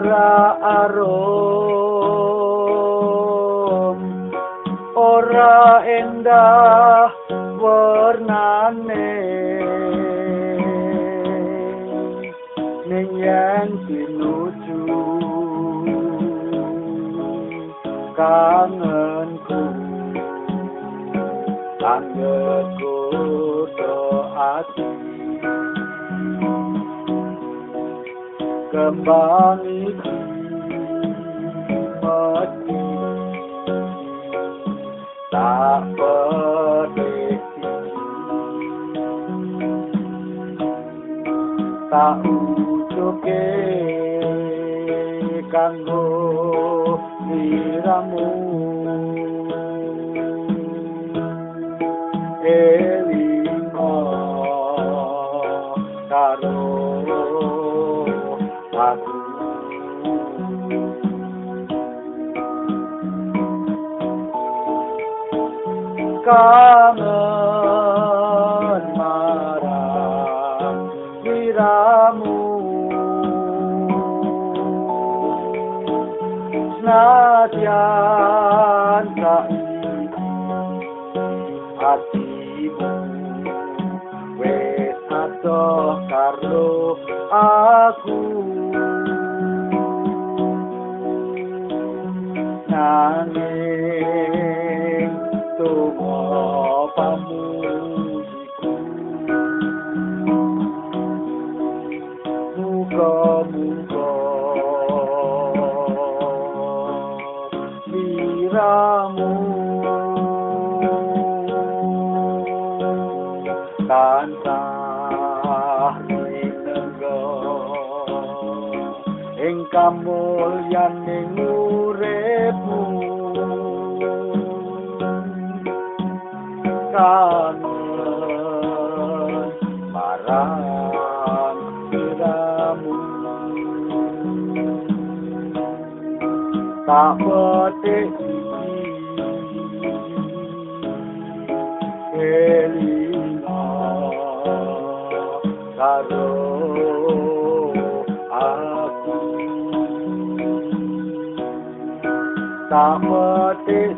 ora arum ora endah warnane ning yen pinuju kangenku angetku do ati kembang iki mati tak pedesi tak ujuke kanggo diramu elingo karo aku kangen marang diramu senadyan saiki hatimu wis adoh karo aku nanging tunggu pamujiku muga-muga diramu tansah rinengga ing kamulyaning uripmu kangen marang diramu tak petik elingo karo aku tak petik